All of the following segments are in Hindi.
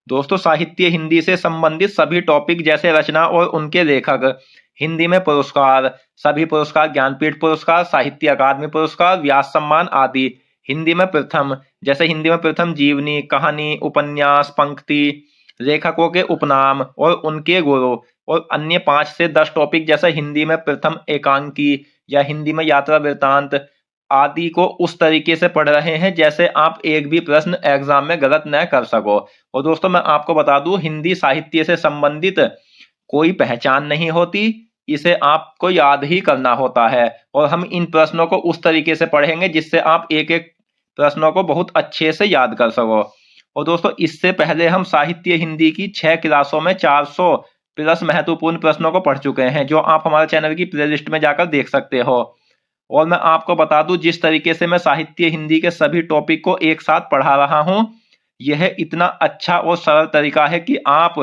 दोस्तों साहित्य हिंदी से संबंधित सभी टॉपिक जैसे रचना और उनके लेखक, हिंदी में पुरस्कार, सभी पुरस्कार, ज्ञानपीठ पुरस्कार, साहित्य अकादमी पुरस्कार, व्यास सम्मान आदि। हिंदी में प्रथम, जैसे हिंदी में प्रथम जीवनी, कहानी, उपन्यास, पंक्ति, लेखकों के उपनाम और उनके गुरु, और अन्य 5 से 10 टॉपिक जैसे हिंदी में प्रथम एकांकी या हिंदी में यात्रा वृत्तांत आदि को उस तरीके से पढ़ रहे हैं जैसे आप एक भी प्रश्न एग्जाम में गलत न कर सको। और दोस्तों मैं आपको बता दूं, हिंदी साहित्य से संबंधित कोई पहचान नहीं होती, इसे आपको याद ही करना होता है। और हम इन प्रश्नों को उस तरीके से पढ़ेंगे जिससे आप एक एक प्रश्नों को बहुत अच्छे से याद कर सको। और दोस्तों इससे पहले हम साहित्य हिंदी की 6 क्लासों में 400 प्लस महत्वपूर्ण प्रश्नों को पढ़ चुके हैं, जो आप हमारे चैनल की प्लेलिस्ट में जाकर देख सकते हो। और मैं आपको बता दूं, जिस तरीके से मैं साहित्य हिंदी के सभी टॉपिक को एक साथ पढ़ा रहा हूं, यह इतना अच्छा और सरल तरीका है कि आप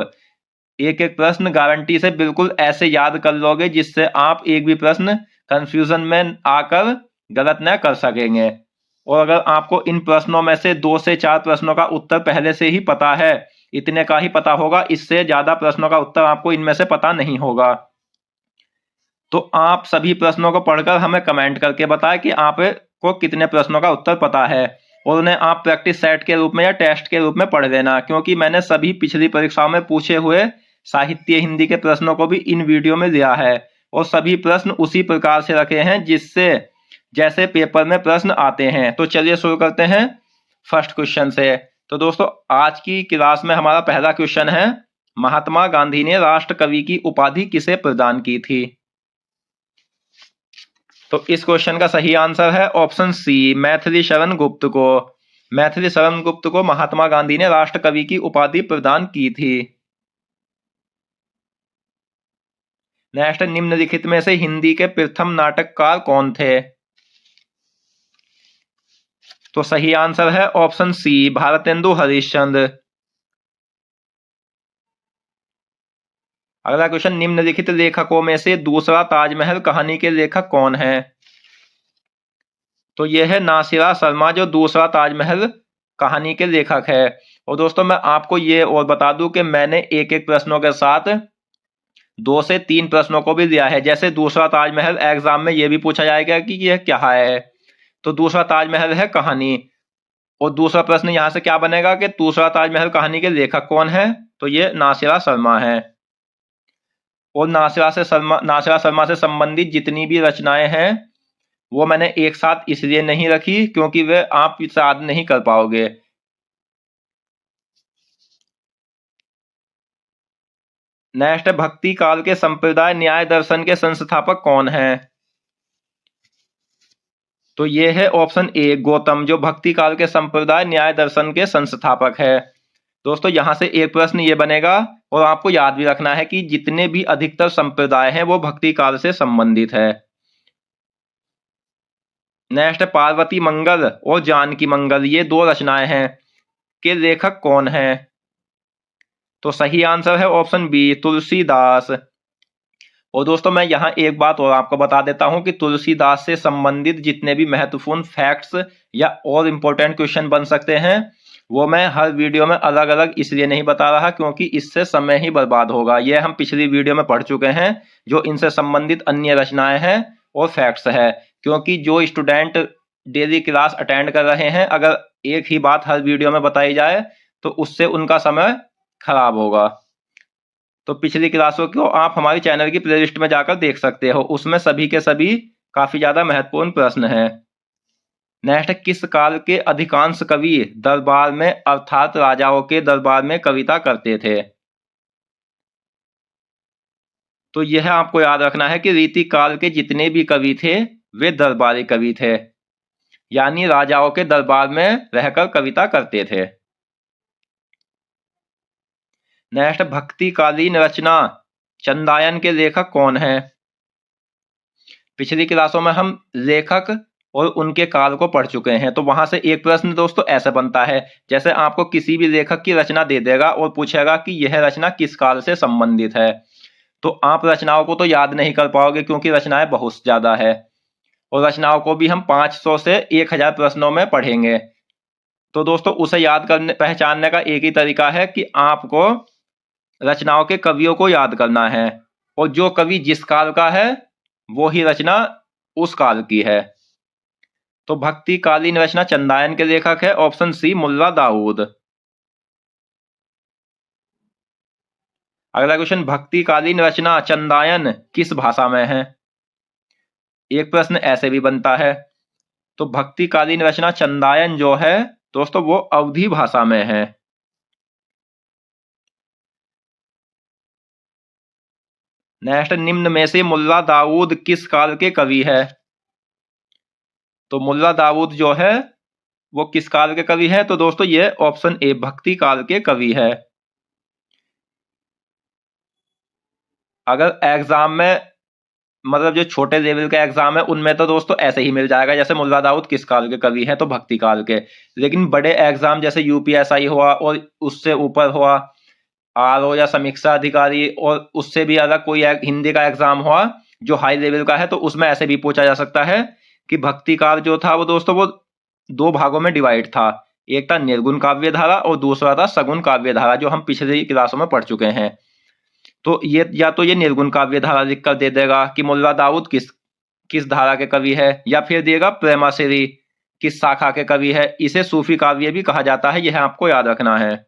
एक एक प्रश्न गारंटी से बिल्कुल ऐसे याद कर लोगे जिससे आप एक भी प्रश्न कंफ्यूजन में आकर गलत न कर सकेंगे। और अगर आपको इन प्रश्नों में से 2 से 4 प्रश्नों का उत्तर पहले से ही पता है, इतने का ही पता होगा, इससे ज्यादा प्रश्नों का उत्तर आपको इनमें से पता नहीं होगा, तो आप सभी प्रश्नों को पढ़कर हमें कमेंट करके बताएं कि आपको कितने प्रश्नों का उत्तर पता है, और उन्हें आप प्रैक्टिस सेट के रूप में या टेस्ट के रूप में पढ़ लेना, क्योंकि मैंने सभी पिछली परीक्षाओं में पूछे हुए साहित्य हिंदी के प्रश्नों को भी इन वीडियो में दिया है, और सभी प्रश्न उसी प्रकार से रखे हैं जिससे जैसे पेपर में प्रश्न आते हैं। तो चलिए शुरू करते हैं फर्स्ट क्वेश्चन से। तो दोस्तों आज की क्लास में हमारा पहला क्वेश्चन है, महात्मा गांधी ने राष्ट्र कवि की उपाधि किसे प्रदान की थी? तो इस क्वेश्चन का सही आंसर है ऑप्शन सी, मैथिली शरण गुप्त को। मैथिली शरण गुप्त को महात्मा गांधी ने राष्ट्र कवि की उपाधि प्रदान की थी। नेक्स्ट, निम्नलिखित में से हिंदी के प्रथम नाटककार कौन थे? तो सही आंसर है ऑप्शन सी, भारतेंदु हरिश्चंद्र। अगला क्वेश्चन, निम्नलिखित लेखकों में से दूसरा ताजमहल कहानी के लेखक कौन है? तो यह है नासिरा शर्मा, जो दूसरा ताजमहल कहानी के लेखक है। और दोस्तों मैं आपको ये और बता दूं कि मैंने एक एक प्रश्नों के साथ 2 से 3 प्रश्नों को भी दिया है। जैसे दूसरा ताजमहल एग्जाम में यह भी पूछा जाएगा कि यह क्या है, तो दूसरा ताजमहल है कहानी, और दूसरा प्रश्न यहां से क्या बनेगा कि दूसरा ताजमहल कहानी के लेखक कौन है? तो ये नासिरा शर्मा है। और नासिरा शर्मा से संबंधित जितनी भी रचनाएं हैं वो मैंने एक साथ इसलिए नहीं रखी क्योंकि वे आप याद नहीं कर पाओगे। नेक्स्ट, भक्ति काल के संप्रदाय न्याय दर्शन के संस्थापक कौन है? तो ये है ऑप्शन ए, गौतम, जो भक्ति काल के संप्रदाय न्याय दर्शन के संस्थापक है। दोस्तों यहां से एक प्रश्न ये बनेगा, और आपको याद भी रखना है कि जितने भी अधिकतर संप्रदाय हैं वो भक्ति काल से संबंधित है। नेक्स्ट, पार्वती मंगल और जानकी मंगल, ये 2 रचनाएं हैं, के लेखक कौन है? तो सही आंसर है ऑप्शन बी, तुलसीदास। और दोस्तों मैं यहाँ एक बात और आपको बता देता हूं कि तुलसीदास से संबंधित जितने भी महत्वपूर्ण फैक्ट्स या और इंपॉर्टेंट क्वेश्चन बन सकते हैं वो मैं हर वीडियो में अलग अलग इसलिए नहीं बता रहा क्योंकि इससे समय ही बर्बाद होगा। यह हम पिछली वीडियो में पढ़ चुके हैं जो इनसे संबंधित अन्य रचनाएं हैं और फैक्ट्स है। क्योंकि जो स्टूडेंट डेली क्लास अटेंड कर रहे हैं, अगर एक ही बात हर वीडियो में बताई जाए तो उससे उनका समय खराब होगा। तो पिछली क्लासों को आप हमारी चैनल की प्लेलिस्ट में जाकर देख सकते हो, उसमें सभी के सभी काफी ज्यादा महत्वपूर्ण प्रश्न हैं। नेक्स्ट, किस काल के अधिकांश कवि दरबार में अर्थात राजाओं के दरबार में कविता करते थे? तो यह आपको याद रखना है कि रीति काल के जितने भी कवि थे वे दरबारी कवि थे, यानी राजाओं के दरबार में रहकर कविता करते थे। नेक्स्ट, भक्तिकालीन रचना चंदायन के लेखक कौन है? पिछली क्लासों में हम लेखक और उनके काल को पढ़ चुके हैं, तो वहां से एक प्रश्न दोस्तों ऐसा बनता है, जैसे आपको किसी भी लेखक की रचना दे देगा और पूछेगा कि यह रचना किस काल से संबंधित है, तो आप रचनाओं को तो याद नहीं कर पाओगे क्योंकि रचनाएं बहुत ज्यादा है, और रचनाओं को भी हम 500 से 1000 प्रश्नों में पढ़ेंगे। तो दोस्तों उसे याद करने पहचानने का एक ही तरीका है कि आपको रचनाओं के कवियों को याद करना है, और जो कवि जिस काल का है वो ही रचना उस काल की है। तो भक्ति कालीन रचना चंदायन के लेखक है ऑप्शन सी मुल्ला दाऊद। अगला क्वेश्चन, भक्ति कालीन रचना चंदायन किस भाषा में है? एक प्रश्न ऐसे भी बनता है। तो भक्ति कालीन रचना चंदायन जो है दोस्तों वो अवधी भाषा में है। नेक्स्ट, निम्न में से मुल्ला दाऊद किस काल के कवि है? तो मुल्ला दाऊद जो है वो किस काल के कवि है? तो दोस्तों ये ऑप्शन ए भक्ति काल के कवि है। अगर एग्जाम में मतलब जो छोटे लेवल का एग्जाम है उनमें तो दोस्तों ऐसे ही मिल जाएगा, जैसे मुल्ला दाऊद किस काल के कवि है, तो भक्ति काल के। लेकिन बड़े एग्जाम जैसे यूपीएसआई हुआ और उससे ऊपर हुआ आरओ या समीक्षा अधिकारी, और उससे भी अलग कोई हिंदी का एग्जाम हुआ जो हाई लेवल का है, तो उसमें ऐसे भी पूछा जा सकता है कि भक्ति काल जो था वो दोस्तों वो दो भागों में डिवाइड था। एक था निर्गुण काव्य धारा और दूसरा था सगुण काव्य धारा, जो हम पिछली क्लासों में पढ़ चुके हैं। तो ये या तो ये निर्गुण काव्य धारा लिख कर दे देगा कि मुल्ला दाऊद किस किस धारा के कवि है, या फिर देगा प्रेमाश्री किस शाखा के कवि है। इसे सूफी काव्य भी कहा जाता है, यह आपको याद रखना है।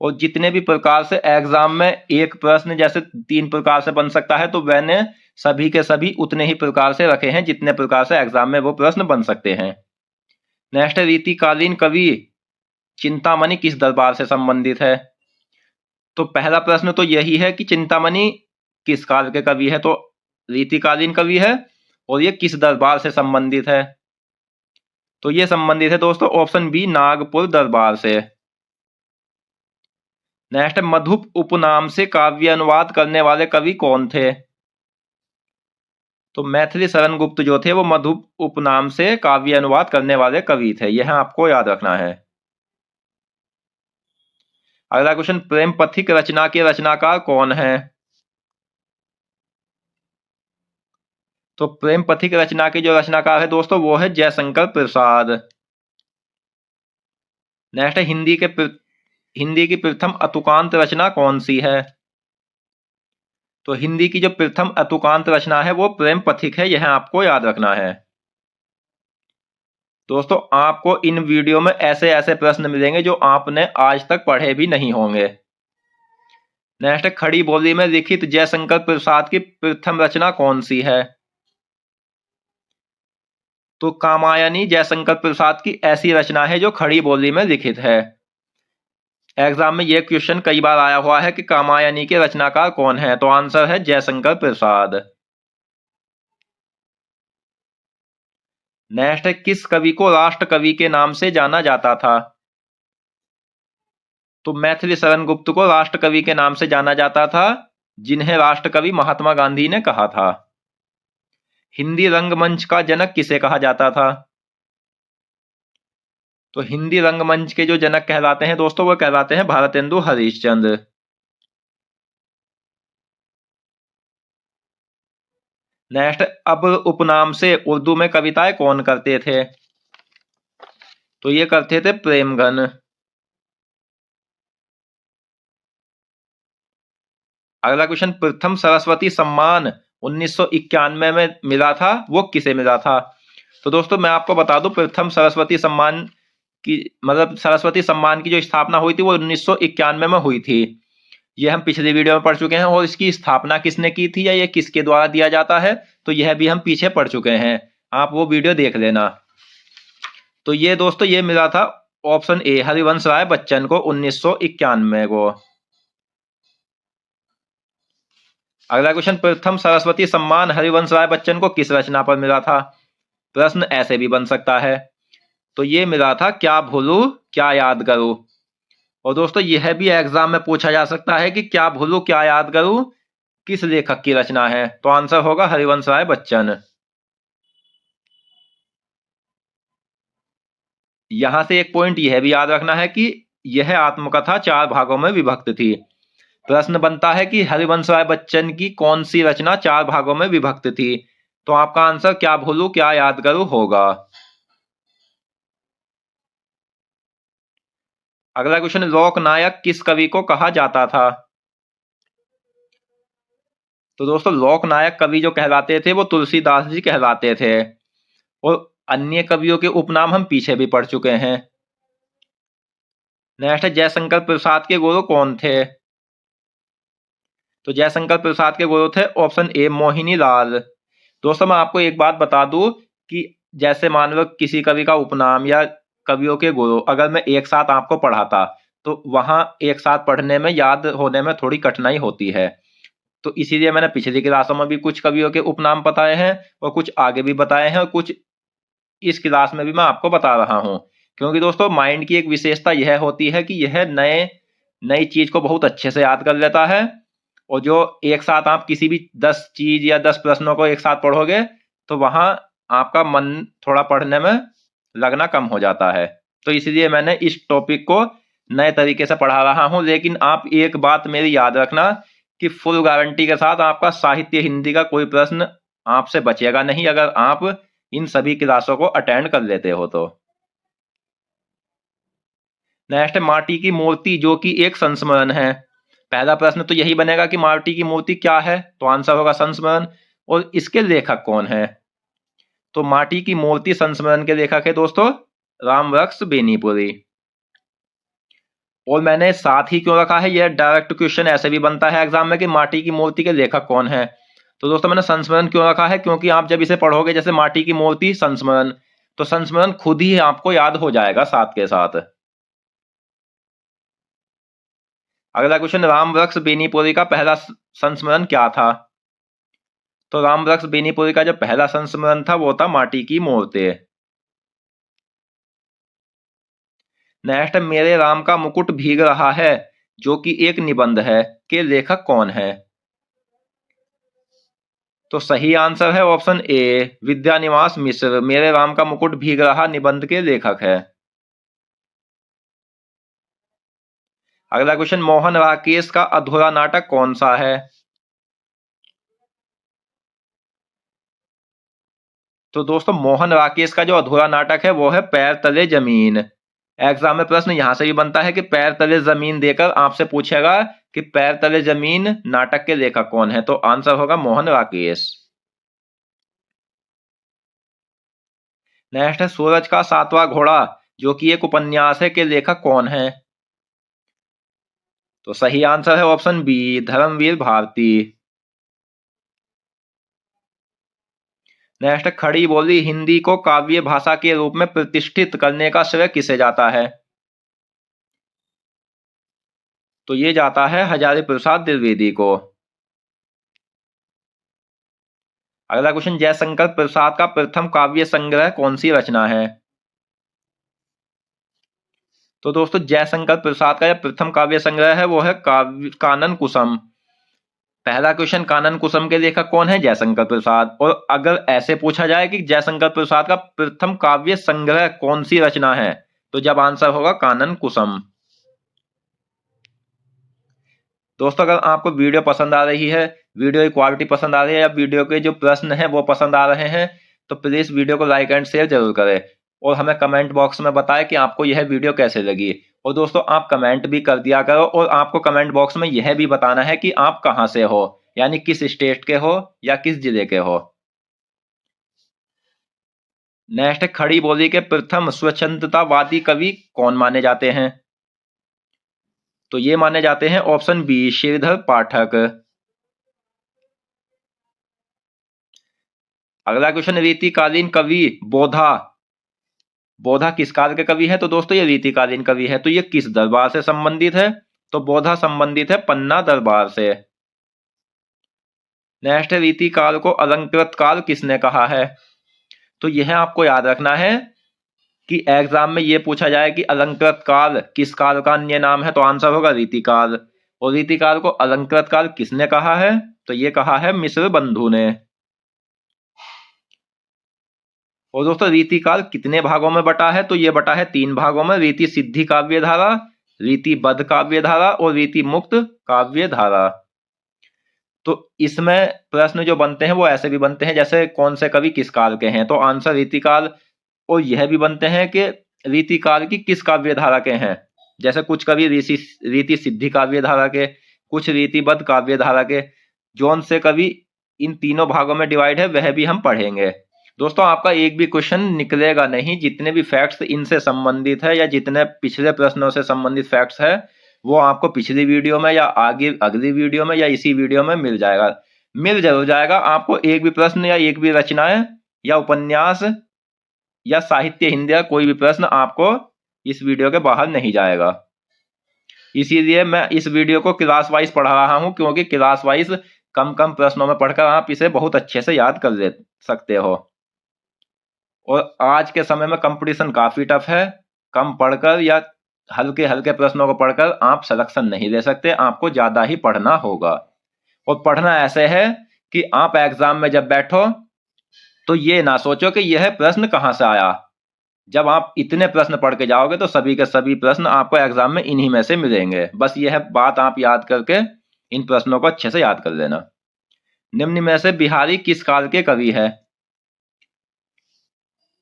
और जितने भी प्रकार से एग्जाम में एक प्रश्न जैसे 3 प्रकार से बन सकता है, तो मैंने सभी के सभी उतने ही प्रकार से रखे हैं जितने प्रकार से एग्जाम में वो प्रश्न बन सकते हैं। नेक्स्ट, रीतिकालीन कवि चिंतामणि किस दरबार से संबंधित है? तो पहला प्रश्न तो यही है कि चिंतामणि किस काल के कवि है, तो रीतिकालीन कवि है, और ये किस दरबार से संबंधित है? तो ये संबंधित है दोस्तों ऑप्शन बी नागपुर दरबार से। नेक्स्ट, मधुप उपनाम से काव्य अनुवाद करने वाले कवि कौन थे? तो मैथिली शरण गुप्त जो थे वो मधुप उपनाम से काव्य अनुवाद करने वाले कवि थे, यह आपको याद रखना है। अगला क्वेश्चन, प्रेम पथिक रचना के रचनाकार कौन है? तो प्रेम पथिक रचना के जो रचनाकार है दोस्तों वो है जयशंकर प्रसाद। नेक्स्ट, हिंदी की प्रथम अतुकांत रचना कौन सी है? तो हिंदी की जो प्रथम अतुकांत रचना है वो प्रेम पथिक है, यह आपको याद रखना है। दोस्तों आपको इन वीडियो में ऐसे ऐसे प्रश्न मिलेंगे जो आपने आज तक पढ़े भी नहीं होंगे। नेक्स्ट, खड़ी बोली में लिखित जयशंकर प्रसाद की प्रथम रचना कौन सी है? तो कामायनी जयशंकर प्रसाद की ऐसी रचना है जो खड़ी बोली में लिखित है। एग्जाम में यह क्वेश्चन कई बार आया हुआ है कि कामायनी के रचनाकार कौन है, तो आंसर है जयशंकर प्रसाद। नेक्स्ट, किस कवि को राष्ट्र कवि के नाम से जाना जाता था? तो मैथिली शरण गुप्त को राष्ट्र कवि के नाम से जाना जाता था, जिन्हें राष्ट्र कवि महात्मा गांधी ने कहा था। हिंदी रंगमंच का जनक किसे कहा जाता था? तो हिंदी रंगमंच के जो जनक कहलाते हैं दोस्तों वो कहलाते हैं भारतेंदु हरिश्चंद्र। नेक्स्ट, अब उपनाम से उर्दू में कविताएं कौन करते थे? तो ये करते थे प्रेमघन। अगला क्वेश्चन, प्रथम सरस्वती सम्मान 1991 में मिला था, वो किसे मिला था? तो दोस्तों मैं आपको बता दूं, प्रथम सरस्वती सम्मान की मतलब सरस्वती सम्मान की जो स्थापना हुई थी वो 1991 में हुई थी। ये हम पिछली वीडियो में पढ़ चुके हैं, और इसकी स्थापना किसने की थी या ये किसके द्वारा दिया जाता है तो यह भी हम पीछे पढ़ चुके हैं, आप वो वीडियो देख लेना। तो ये दोस्तों ये मिला था ऑप्शन ए हरिवंश राय बच्चन को 1991 को। अगला क्वेश्चन, प्रथम सरस्वती सम्मान हरिवंश राय बच्चन को किस रचना पर मिला था? प्रश्न ऐसे भी बन सकता है। तो ये मिला था क्या भूलूं क्या याद करूं। और दोस्तों यह भी एग्जाम में पूछा जा सकता है कि क्या भूलूं क्या याद करूं किस लेखक की रचना है, तो आंसर होगा हरिवंश राय बच्चन। यहां से एक पॉइंट यह भी याद रखना है कि यह आत्मकथा 4 भागों में विभक्त थी। प्रश्न बनता है कि हरिवंश राय बच्चन की कौन सी रचना 4 भागों में विभक्त थी, तो आपका आंसर क्या भूलूं क्या याद करूं होगा। अगला क्वेश्चन, लोकनायक किस कवि को कहा जाता था? तो दोस्तों लोकनायक कवि जो कहलाते थे वो तुलसीदास जी कहलाते थे, और अन्य कवियों के उपनाम हम पीछे भी पढ़ चुके हैं। नेक्स्ट है, जयशंकर प्रसाद के गुरु कौन थे? तो जयशंकर प्रसाद के गुरु थे ऑप्शन ए मोहिनी लाल। दोस्तों मैं आपको एक बात बता दूं कि जैसे मान लो किसी कवि का उपनाम या कवियों के गुरु अगर मैं एक साथ आपको पढ़ाता तो वहां एक साथ पढ़ने में याद होने में थोड़ी कठिनाई होती है। तो इसीलिए मैंने पिछली क्लासों में भी कुछ कवियों के उपनाम बताए हैं और कुछ आगे भी बताए हैं और कुछ इस क्लास में भी मैं आपको बता रहा हूं, क्योंकि दोस्तों माइंड की एक विशेषता यह होती है कि यह नई चीज को बहुत अच्छे से याद कर लेता है। और जो एक साथ आप किसी भी 10 चीज या 10 प्रश्नों को एक साथ पढ़ोगे तो वहां आपका मन थोड़ा पढ़ने में लगना कम हो जाता है। तो इसलिए मैंने इस टॉपिक को नए तरीके से पढ़ा रहा हूं। लेकिन आप एक बात मेरी याद रखना कि फुल गारंटी के साथ आपका साहित्य हिंदी का कोई प्रश्न आपसे बचेगा नहीं अगर आप इन सभी क्लासों को अटेंड कर लेते हो तो। नेक्स्ट, माटी की मूर्ति जो कि एक संस्मरण है। पहला प्रश्न तो यही बनेगा कि माटी की मूर्ति क्या है, तो आंसर होगा संस्मरण। और इसके लेखक कौन है? तो माटी की मूर्ति संस्मरण के लेखक है दोस्तों रामवृक्ष बेनीपुरी। और मैंने साथ ही क्यों रखा है, यह डायरेक्ट क्वेश्चन ऐसे भी बनता है एग्जाम में कि माटी की मूर्ति के लेखक कौन है। तो दोस्तों मैंने संस्मरण क्यों रखा है, क्योंकि आप जब इसे पढ़ोगे जैसे माटी की मूर्ति संस्मरण, तो संस्मरण खुद ही आपको याद हो जाएगा साथ के साथ। अगला क्वेश्चन, रामवृक्ष बेनीपुरी का पहला संस्मरण क्या था? तो रामवृक्ष बेनीपुरी का जो पहला संस्मरण था वो था माटी की मूर्ति। नेक्स्ट, मेरे राम का मुकुट भीग रहा है जो कि एक निबंध है के लेखक कौन है? तो सही आंसर है ऑप्शन ए विद्यानिवास मिश्र, मेरे राम का मुकुट भीग रहा निबंध के लेखक है। अगला क्वेश्चन, मोहन राकेश का अधूरा नाटक कौन सा है? तो दोस्तों मोहन राकेश का जो अधूरा नाटक है वो है पैर तले जमीन। एग्जाम में प्रश्न यहां से भी बनता है कि पैर तले जमीन देकर आपसे पूछेगा कि पैर तले जमीन नाटक के लेखक कौन है, तो आंसर होगा मोहन राकेश। नेक्स्ट है, सूरज का सातवां घोड़ा जो कि एक उपन्यास है के लेखक कौन है? तो सही आंसर है option B Dharamvir Bharati. Next, Khari Boli Hindi को काव्य भाषा के रूप में प्रतिष्ठित करने का श्रेय किसे जाता है? तो ये जाता है हजारी प्रसाद द्विवेदी को। अगला क्वेश्चन, जयशंकर प्रसाद का प्रथम काव्य संग्रह कौन सी रचना है? तो दोस्तों जयशंकर प्रसाद का जो प्रथम काव्य संग्रह है वो है कानन कुसुम। पहला क्वेश्चन, कानन कुसुम के लेखक कौन है? जयशंकर प्रसाद। और अगर ऐसे पूछा जाए कि जयशंकर प्रसाद का प्रथम काव्य संग्रह कौन सी रचना है, तो जब आंसर होगा कानन कुसुम। दोस्तों अगर आपको वीडियो पसंद आ रही है, वीडियो की क्वालिटी पसंद आ रही है या वीडियो के जो प्रश्न है वो पसंद आ रहे हैं, तो प्लीज वीडियो को लाइक एंड शेयर जरूर करें और हमें कमेंट बॉक्स में बताएं कि आपको यह वीडियो कैसे लगी। और दोस्तों आप कमेंट भी कर दिया करो और आपको कमेंट बॉक्स में यह भी बताना है कि आप कहां से हो, यानी किस स्टेट के हो या किस जिले के हो। नेक्स्ट, खड़ी बोली के प्रथम स्वतंत्रतावादी कवि कौन माने जाते हैं? तो ये माने जाते हैं ऑप्शन बी श्रीधर पाठक। अगला क्वेश्चन, रीतिकालीन कवि बोधा, बोधा किस काल के कवि है? तो दोस्तों ये रीतिकालीन कवि है, तो ये किस दरबार से संबंधित है? तो बोधा संबंधित है पन्ना दरबार से। नेक्स्ट, रीतिकाल को अलंकृत काल किसने कहा है? तो यह आपको याद रखना है कि एग्जाम में यह पूछा जाए कि अलंकृत काल किस काल का अन्य नाम है, तो आंसर होगा रीतिकाल। और रीतिकाल को अलंकृत काल किसने कहा है? तो ये कहा है मिश्र बंधु ने। और दोस्तों रीतिकाल कितने भागों में बटा है? तो ये बटा है 3 भागों में, रीति सिद्धि काव्य धारा, रीति बद्ध काव्य धारा और रीति मुक्त काव्य धारा। तो इसमें प्रश्न जो बनते हैं वो ऐसे भी बनते हैं जैसे कौन से कवि किस काल के हैं, तो आंसर रीतिकाल। और यह भी बनते हैं कि रीतिकाल की किस काव्य धारा के हैं, जैसे कुछ कवि रीति सिद्धि काव्य धारा के, कुछ रीतिबद्ध काव्य धारा के, जौन से कवि इन तीनों भागों में डिवाइड है वह भी हम पढ़ेंगे। दोस्तों आपका एक भी क्वेश्चन निकलेगा नहीं, जितने भी फैक्ट्स इनसे संबंधित है या जितने पिछले प्रश्नों से संबंधित फैक्ट्स है वो आपको पिछली वीडियो में या आगे अगली वीडियो में या इसी वीडियो में मिल जाएगा। मिल जरूर जाएगा, आपको एक भी प्रश्न या एक भी रचनाएं या उपन्यास या साहित्य हिंदी या कोई भी प्रश्न आपको इस वीडियो के बाहर नहीं जाएगा। इसीलिए मैं इस वीडियो को क्लास वाइज पढ़ा रहा हूं, क्योंकि क्लास वाइज कम कम प्रश्नों में पढ़कर आप इसे बहुत अच्छे से याद कर ले सकते हो। और आज के समय में कंपटीशन काफी टफ है, कम पढ़कर या हल्के हल्के प्रश्नों को पढ़कर आप सिलेक्शन नहीं ले सकते, आपको ज्यादा ही पढ़ना होगा। और पढ़ना ऐसे है कि आप एग्जाम में जब बैठो तो ये ना सोचो कि यह प्रश्न कहां से आया। जब आप इतने प्रश्न पढ़ के जाओगे तो सभी के सभी प्रश्न आपको एग्जाम में इन्हीं में से मिलेंगे। बस यह बात आप याद करके इन प्रश्नों को अच्छे से याद कर लेना। निम्न में से बिहारी किस काल के कवि है?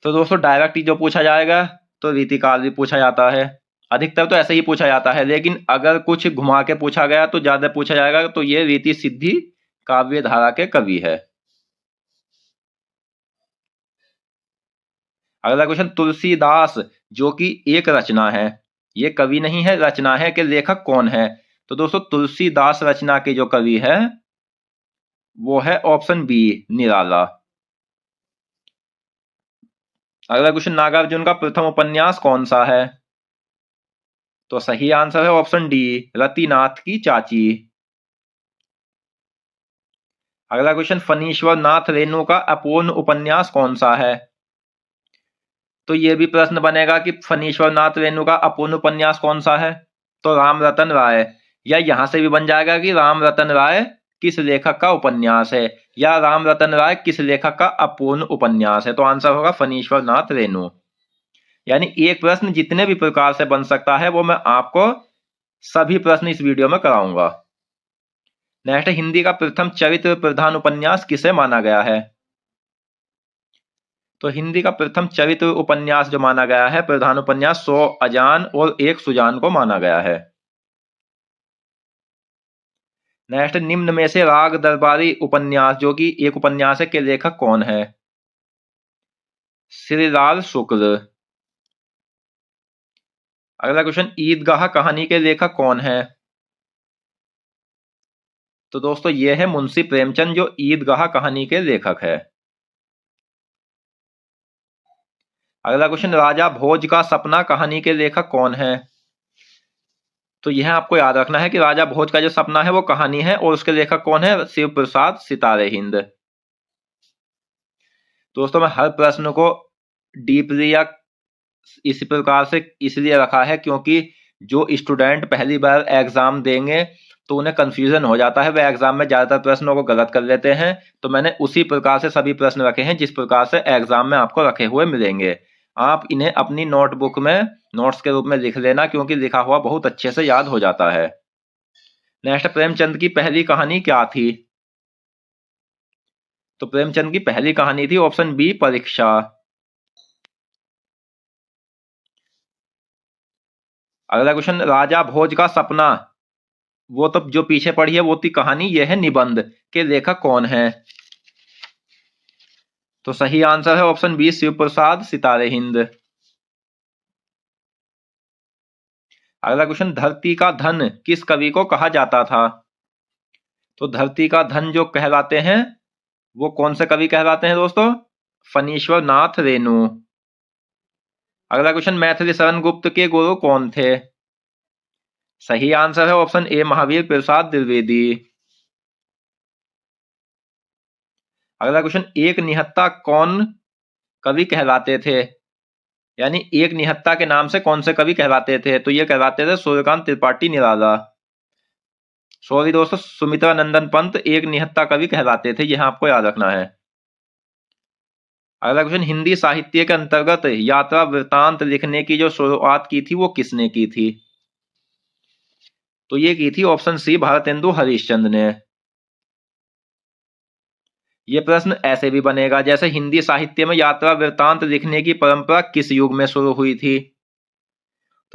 तो दोस्तों डायरेक्ट जो पूछा जाएगा तो रीतिकाल भी पूछा जाता है, अधिकतर तो ऐसे ही पूछा जाता है, लेकिन अगर कुछ घुमा के पूछा गया तो ज्यादा पूछा जाएगा तो ये रीति सिद्धि काव्य धारा के कवि है। अगला क्वेश्चन, तुलसीदास जो कि एक रचना है, ये कवि नहीं है रचना है, कि लेखक कौन है? तो दोस्तों तुलसीदास रचना के जो कवि है वो है ऑप्शन बी निराला। अगला क्वेश्चन, नागार्जुन का प्रथम उपन्यास कौन सा है? तो सही आंसर है ऑप्शन डी रतिनाथ की चाची। अगला क्वेश्चन, फणीश्वर नाथ रेणु का अपूर्ण उपन्यास कौन सा है? तो ये भी प्रश्न बनेगा कि फणीश्वर नाथ रेणु का अपूर्ण उपन्यास कौन सा है? तो राम रतन राय, या यहां से भी बन जाएगा कि राम रतन राय किस लेखक का उपन्यास है, या राम रतन राय किस लेखक का अपूर्ण उपन्यास है। तो आंसर होगा फणीश्वर नाथ रेणु। यानी एक प्रश्न जितने भी प्रकार से बन सकता है वो मैं आपको सभी प्रश्न इस वीडियो में कराऊंगा। नेक्स्ट, हिंदी का प्रथम चरित्र प्रधान उपन्यास किसे माना गया है? तो हिंदी का प्रथम चरित्र उपन्यास जो माना गया है प्रधान उपन्यास 100 अजान और 1 सुजान को माना गया है। नेक्स्ट, निम्न में से राग दरबारी उपन्यास जो कि एक उपन्यास है के लेखक कौन है? श्रीलाल शुक्ल। अगला क्वेश्चन, ईदगाह कहानी के लेखक कौन है? तो दोस्तों ये है मुंशी प्रेमचंद जो ईदगाह कहानी के लेखक है। अगला क्वेश्चन, राजा भोज का सपना कहानी के लेखक कौन है? तो यह आपको याद रखना है कि राजा भोज का जो सपना है वो कहानी है और उसके लेखक कौन है? शिव प्रसाद सितारे हिंद। दोस्तों मैं हर प्रश्न को डीपली या इसी प्रकार से इसलिए रखा है क्योंकि जो स्टूडेंट पहली बार एग्जाम देंगे तो उन्हें कंफ्यूजन हो जाता है, वह एग्जाम में ज्यादातर प्रश्नों को गलत कर लेते हैं। तो मैंने उसी प्रकार से सभी प्रश्न रखे हैं जिस प्रकार से एग्जाम में आपको रखे हुए मिलेंगे। आप इन्हें अपनी नोटबुक में नोट्स के रूप में लिख लेना क्योंकि लिखा हुआ बहुत अच्छे से याद हो जाता है। नेक्स्ट, प्रेमचंद की पहली कहानी क्या थी? तो प्रेमचंद की पहली कहानी थी ऑप्शन बी परीक्षा। अगला क्वेश्चन, राजा भोज का सपना वो तो जो पीछे पढ़ी है वो थी कहानी, यह है निबंध, के लेखक कौन है? तो सही आंसर है ऑप्शन बी शिव प्रसाद सितारे हिंद। अगला क्वेश्चन, धरती का धन किस कवि को कहा जाता था? तो धरती का धन जो कहलाते हैं वो कौन से कवि कहलाते हैं दोस्तों? फणीश्वर नाथ रेणु। अगला क्वेश्चन, मैथिली शरण गुप्त के गुरु कौन थे? सही आंसर है ऑप्शन ए महावीर प्रसाद द्विवेदी। अगला क्वेश्चन, एक निहत्था कौन कवि कहलाते थे? यानी एक निहत्था के नाम से कौन से कवि कहलाते थे? तो ये कहलाते थे सूर्यकांत त्रिपाठी निराला। सॉरी दोस्तों, सुमित्रा नंदन पंत एक निहत्था कवि कहलाते थे, यह आपको याद रखना है। अगला क्वेश्चन, हिंदी साहित्य के अंतर्गत यात्रा वृत्तांत लिखने की जो शुरुआत की थी वो किसने की थी? तो ये की थी ऑप्शन सी भारतेंदु हरिश्चंद्र ने। ये प्रश्न ऐसे भी बनेगा जैसे हिंदी साहित्य में यात्रा वृत्तांत लिखने की परंपरा किस युग में शुरू हुई थी?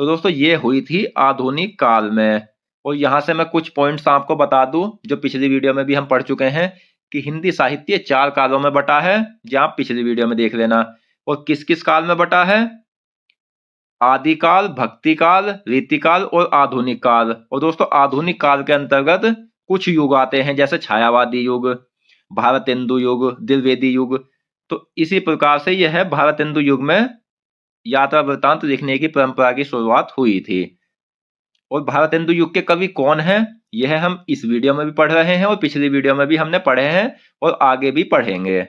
तो दोस्तों ये हुई थी आधुनिक काल में। और यहां से मैं कुछ पॉइंट्स आपको बता दूं जो पिछली वीडियो में भी हम पढ़ चुके हैं कि हिंदी साहित्य 4 कालों में बटा है, जो आप पिछली वीडियो में देख लेना। और किस किस काल में बटा है? आदिकाल, भक्ति काल, रीतिकाल और आधुनिक काल। और दोस्तों आधुनिक काल के अंतर्गत कुछ युग आते हैं, जैसे छायावादी युग, भारतेंदु युग, द्विवेदी युग। तो इसी प्रकार से यह भारतेंदु युग में यात्रा वृत्तांत लिखने की परंपरा की शुरुआत हुई थी। और भारतेंदु युग के कवि कौन हैं, यह हम इस वीडियो में भी पढ़ रहे हैं और पिछली वीडियो में भी हमने पढ़े हैं और आगे भी पढ़ेंगे।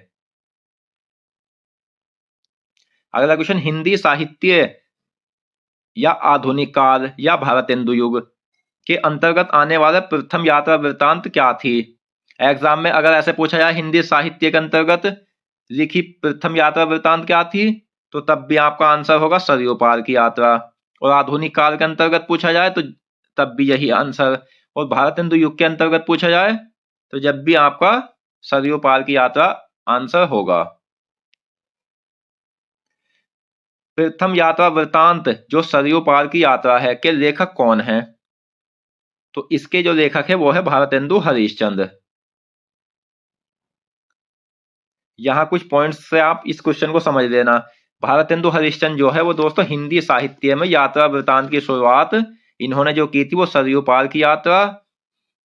अगला क्वेश्चन, हिंदी साहित्य या आधुनिक काल या भारतेंदु युग के अंतर्गत आने वाला प्रथम यात्रा वृत्तांत क्या थी? एग्जाम में अगर ऐसे पूछा जाए हिंदी साहित्य के अंतर्गत लिखी प्रथम यात्रा वृत्तांत क्या थी, तो तब भी आपका आंसर होगा सरयू पार की यात्रा। और आधुनिक काल के अंतर्गत पूछा जाए तो तब भी यही आंसर। और भारतेंदु युग के अंतर्गत पूछा जाए तो जब भी आपका सरयू पार की यात्रा आंसर होगा। प्रथम यात्रा वृत्तांत जो सरयू पार की यात्रा है के लेखक कौन है? तो इसके जो लेखक है वो है भारतेंदु हरिश्चंद्र। यहां कुछ पॉइंट्स से आप इस क्वेश्चन को समझ लेना। भारतेंदु हरिश्चंद्र जो है वो दोस्तों हिंदी साहित्य में यात्रा वृत्तांत की शुरुआत इन्होंने जो की थी वो सरयू पार की यात्रा,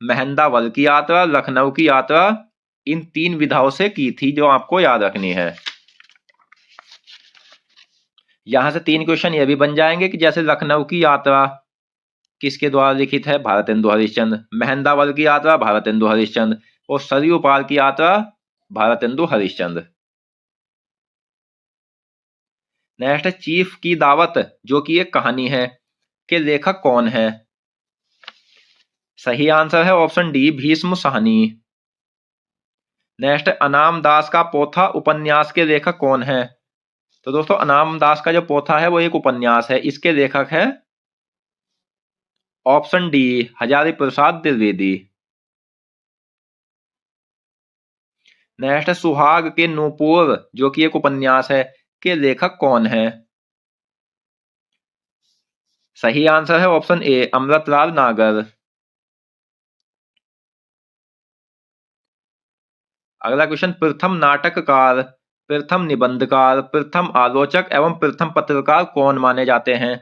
मेहंदावल की यात्रा, लखनऊ की यात्रा, इन 3 विधाओं से की थी, जो आपको याद रखनी है। यहां से 3 क्वेश्चन ये भी बन जाएंगे कि जैसे लखनऊ की यात्रा किसके द्वारा लिखित है? भारतेंदु हरिश्चंद्र। मेहंदावल की यात्रा भारतेंदु हरिश्चंद्र। और सरयू पार की यात्रा भारतेंदु हरिश्चंद्र। नेक्स्ट, चीफ की दावत जो कि एक कहानी है के लेखक कौन है? सही आंसर है option D, Bhishma Sahni. Next, अनाम दास का पोथा उपन्यास के लेखक कौन है? तो दोस्तों अनाम दास का जो पोथा है वो एक उपन्यास है, इसके लेखक है option D, Hazari Prasad Dwivedi. Next, सुहाग के नूपुर जो कि एक उपन्यास है के लेखक कौन है? सही आंसर है ऑप्शन ए, अमृतलाल नागर। अगला क्वेश्चन, प्रथम नाटककार, प्रथम निबंधकार, प्रथम आलोचक एवं प्रथम पत्रकार कौन माने जाते हैं?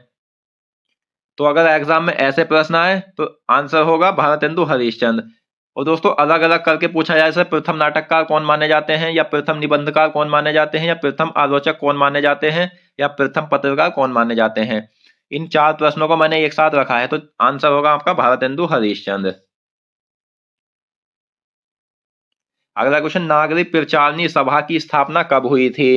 तो अगर एग्जाम में ऐसे प्रश्न आए तो आंसर होगा भारतेंदु हरिश्चंद्र। और दोस्तों अलग अलग करके पूछा जाए, प्रथम नाटककार कौन माने जाते हैं, या प्रथम निबंधकार कौन माने जाते हैं, या प्रथम आलोचक कौन माने जाते हैं, या प्रथम पत्रकार कौन माने जाते हैं, इन 4 प्रश्नों को मैंने एक साथ रखा है, तो आंसर होगा आपका भारतेंदु हरिश्चंद्र। अगला क्वेश्चन, नागरिक प्रचारणी सभा की स्थापना कब हुई थी?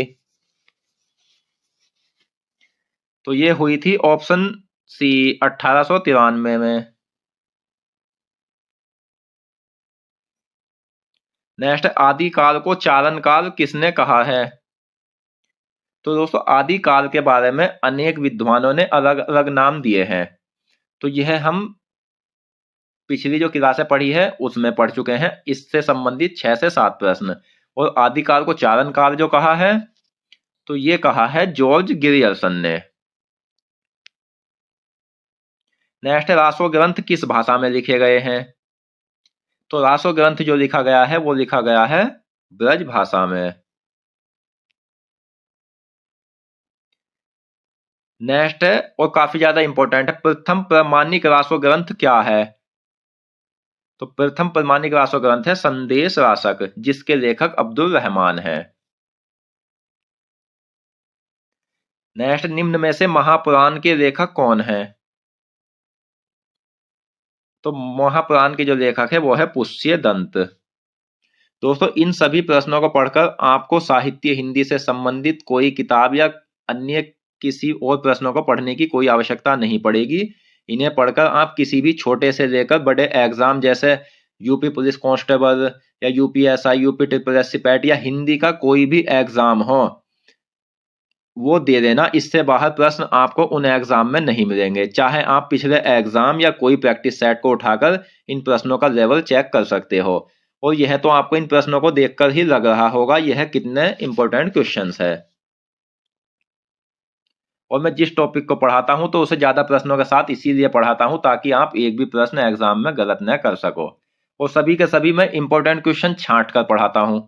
तो ये हुई थी ऑप्शन सी, 1893 में। नेक्स्ट, आदिकाल को चारण काल किसने कहा है? तो दोस्तों आदिकाल के बारे में अनेक विद्वानों ने अलग अलग नाम दिए हैं। तो यह हम पिछली जो क्लासें पढ़ी है उसमें पढ़ चुके हैं। इससे संबंधित 6 से 7 प्रश्न। और आदिकाल को चारण काल जो कहा है तो ये कहा है जॉर्ज गिरियर्सन ने। नेक्स्ट, रासो ग्रंथ किस भाषा में लिखे गए हैं? तो रासो ग्रंथ जो लिखा गया है वो लिखा गया है ब्रज भाषा में। नेक्स्ट है और काफी ज्यादा इंपॉर्टेंट है, प्रथम प्रमाणिक रासो ग्रंथ क्या है? तो प्रथम प्रमाणिक रासो ग्रंथ है संदेश रासक, जिसके लेखक अब्दुल रहमान है। नेक्स्ट, निम्न में से महापुराण के लेखक कौन है? तो महापुराण के जो लेखक है वो है पुष्य दंत। दोस्तों इन सभी प्रश्नों को पढ़कर आपको साहित्य हिंदी से संबंधित कोई किताब या अन्य किसी और प्रश्नों को पढ़ने की कोई आवश्यकता नहीं पड़ेगी। इन्हें पढ़कर आप किसी भी छोटे से लेकर बड़े एग्जाम जैसे यूपी पुलिस कांस्टेबल या UPSI, UP triple SC PAT या हिंदी का कोई भी एग्जाम हो वो दे देना। इससे बाहर प्रश्न आपको उन एग्जाम में नहीं मिलेंगे। चाहे आप पिछले एग्जाम या कोई प्रैक्टिस सेट को उठाकर इन प्रश्नों का लेवल चेक कर सकते हो। और यह तो आपको इन प्रश्नों को देखकर ही लग रहा होगा यह कितने इंपॉर्टेंट क्वेश्चंस है। और मैं जिस टॉपिक को पढ़ाता हूं तो उसे ज्यादा प्रश्नों के साथ इसीलिए पढ़ाता हूं ताकि आप एक भी प्रश्न एग्जाम में गलत न कर सको, और सभी के सभी मैं इंपॉर्टेंट क्वेश्चन छांट कर पढ़ाता हूं।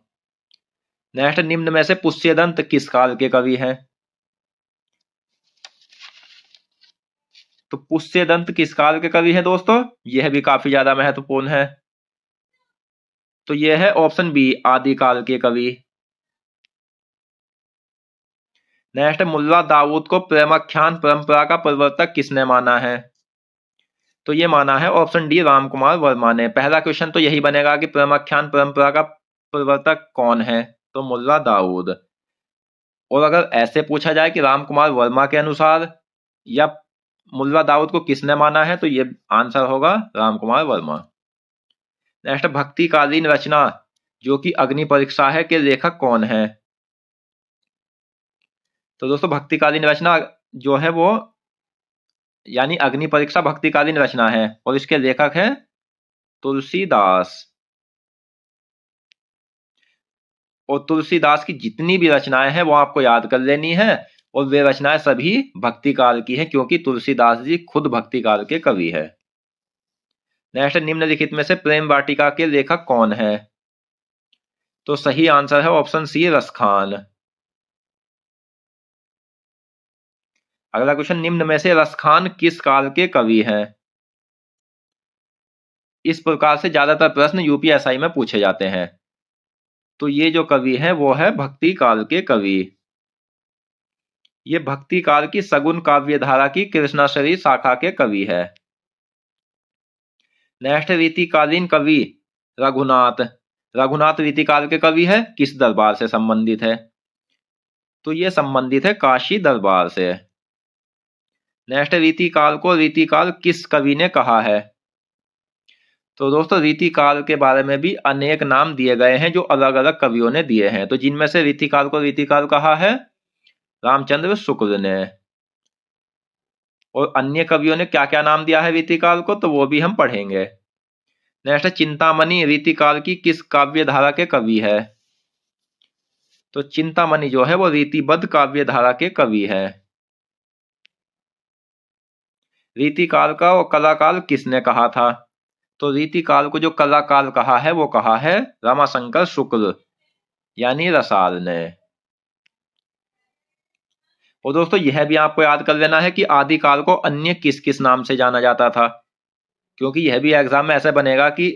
नेक्स्ट, निम्न में से पुष्यदंत किस काल के कवि हैं? तो पुष्यदंत किस काल के कवि हैं दोस्तों? यह भी काफी ज्यादा महत्वपूर्ण है। तो यह है ऑप्शन बी, आदिकाल के कवि। नेक्स्ट, मुल्ला दाऊद को प्रेमाख्यान परंपरा का प्रवर्तक किसने माना है? तो ये माना है ऑप्शन डी, राम कुमार वर्मा ने। पहला क्वेश्चन तो यही बनेगा कि प्रेमाख्यान परंपरा का प्रवर्तक कौन है? तो मुल्ला दाऊद। और अगर ऐसे पूछा जाए कि राम कुमार वर्मा के अनुसार या मुल्ला दाऊद को किसने माना है, तो ये आंसर होगा राम कुमार वर्मा। नेक्स्ट, भक्तिकालीन रचना जो कि अग्नि परीक्षा है के लेखक कौन है? तो दोस्तों भक्तिकालीन रचना जो है वो यानी अग्नि परीक्षा भक्तिकालीन रचना है और इसके लेखक हैं तुलसीदास। और तुलसीदास की जितनी भी रचनाएं हैं वो आपको याद कर लेनी है, और वे रचनाएं सभी भक्ति काल की हैं क्योंकि तुलसीदास जी खुद भक्ति काल के कवि है। नेक्स्ट, निम्नलिखित में से प्रेम वाटिका के लेखक कौन है? तो सही आंसर है ऑप्शन सी, रसखान। अगला क्वेश्चन, निम्न में से रसखान किस काल के कवि हैं? इस प्रकार से ज्यादातर प्रश्न यूपीएसआई में पूछे जाते हैं। तो ये जो कवि है वो है भक्ति काल के कवि। ये भक्ति काल की सगुन काव्य धारा की कृष्णाश्री शाखा के कवि है। नेक्स्ट, रीतिकालीन कवि रघुनाथ। रघुनाथ रीतिकाल के कवि है, किस दरबार से संबंधित है? तो ये संबंधित है काशी दरबार से। नेक्स्ट, रीतिकाल को रीतिकाल किस कवि ने कहा है? तो दोस्तों रीतिकाल के बारे में भी अनेक नाम दिए गए हैं जो अलग अलग कवियों ने दिए हैं। तो जिनमें से रीतिकाल को रीतिकाल कहा है रामचंद्र शुक्ल ने। और अन्य कवियों ने क्या क्या नाम दिया है रीतिकाल को, तो वो भी हम पढ़ेंगे। नेक्स्ट, चिंतामणि रीतिकाल की किस काव्य धारा के कवि है? तो चिंतामणि जो है वो रीतिबद्ध काव्य धारा के कवि है। रीतिकाल का और कलाकाल किसने कहा था? तो रीतिकाल को जो कलाकाल कहा है वो कहा है रमाशंकर शुक्ल यानी रसाल ने। और दोस्तों यह भी आपको याद कर लेना है कि आदिकाल को अन्य किस किस नाम से जाना जाता था, क्योंकि यह भी एग्जाम में ऐसे बनेगा कि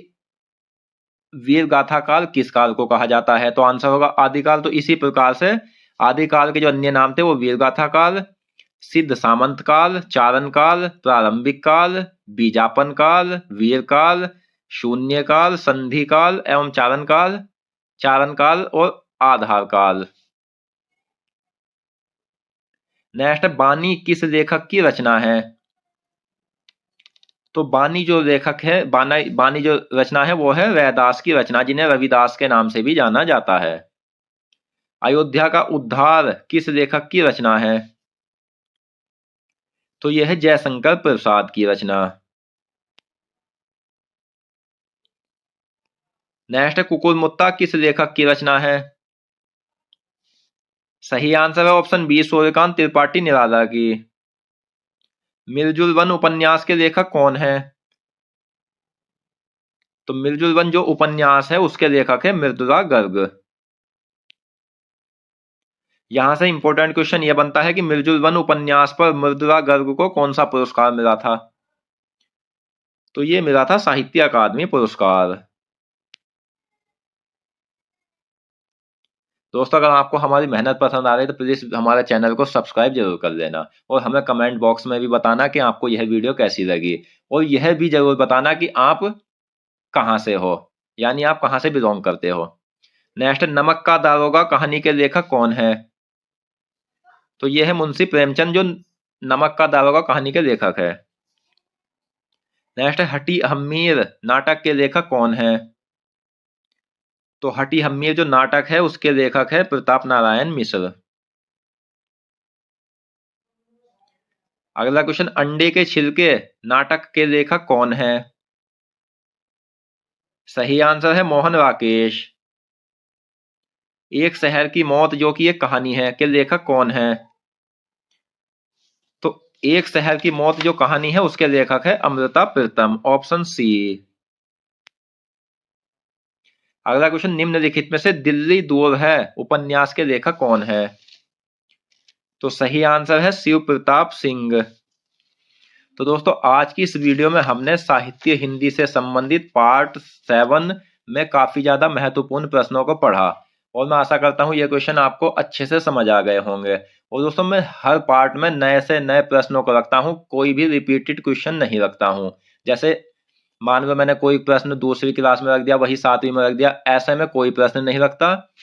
वीर गाथा काल किस काल को कहा जाता है। तो आंसर होगा आदिकाल। तो इसी प्रकार से आदिकाल के जो अन्य नाम थे वो वीर गाथा काल, सिद्ध सामंत काल, चारण काल, प्रारंभिक काल, बीजापन काल, वीर काल, शून्य काल, संधि काल एवं चारण काल और आधार काल। नेक्स्ट, बानी किस लेखक की रचना है? तो बानी जो लेखक है, बानी जो रचना है वो है रैदास की रचना, जिन्हें रविदास के नाम से भी जाना जाता है। अयोध्या का उद्धार किस लेखक की रचना है? तो यह है जयशंकर प्रसाद की रचना। नेक्स्ट, कुकुरमुत्ता किस लेखक की रचना है? सही आंसर है ऑप्शन बी, सूर्यकांत त्रिपाठी निराला की। मिलजुल वन उपन्यास के लेखक कौन है? तो मिलजुल वन जो उपन्यास है उसके लेखक है मृदुला गर्ग। यहां से इंपॉर्टेंट क्वेश्चन यह बनता है कि मिलजुल वन उपन्यास पर मृदुला गर्ग को कौन सा पुरस्कार मिला था? तो ये मिला था साहित्य अकादमी पुरस्कार। दोस्तों अगर आपको हमारी मेहनत पसंद आ रही है तो प्लीज हमारे चैनल को सब्सक्राइब जरूर कर लेना, और हमें कमेंट बॉक्स में भी बताना कि आपको यह वीडियो कैसी लगी, और यह भी जरूर बताना कि आप कहां से हो, यानी आप कहां से बिलोंग करते हो। नेक्स्ट, नमक का दारोगा कहानी के लेखक कौन है? तो यह है मुंशी प्रेमचंद जो नमक का दारोगा कहानी के लेखक है। नेक्स्ट, हटी हम्मीर नाटक के लेखक कौन है? तो हटी हम्मीर जो नाटक है उसके लेखक है प्रताप नारायण मिश्र। अगला क्वेश्चन, अंडे के छिलके नाटक के लेखक कौन है? सही आंसर है मोहन राकेश। एक शहर की मौत जो कि एक कहानी है के लेखक कौन है? एक शहर की मौत जो कहानी है उसके लेखक है अमृता प्रीतम, ऑप्शन सी। अगला क्वेश्चन, निम्नलिखित में से दिल्ली दूर है उपन्यास के लेखक कौन है? तो सही आंसर है शिव प्रताप सिंह। तो दोस्तों आज की इस वीडियो में हमने साहित्य हिंदी से संबंधित पार्ट 7 में काफी ज्यादा महत्वपूर्ण प्रश्नों को पढ़ा और मैं आशा करता हूं ये क्वेश्चन आपको अच्छे से समझ आ गए होंगे। और दोस्तों मैं हर पार्ट में नए से नए प्रश्नों को रखता हूं, कोई भी रिपीटेड क्वेश्चन नहीं रखता हूं। जैसे मान लो मैंने कोई प्रश्न दूसरी क्लास में रख दिया, वही 7वीं में रख दिया, ऐसे में कोई प्रश्न नहीं रखता।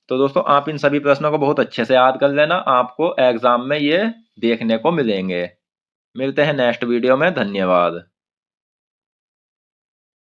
तो दोस्तों आप इन सभी प्रश्नों को बहुत अच्छे से याद कर लेना, आपको एग्जाम में ये देखने को मिलेंगे। मिलते हैं नेक्स्ट वीडियो में, धन्यवाद।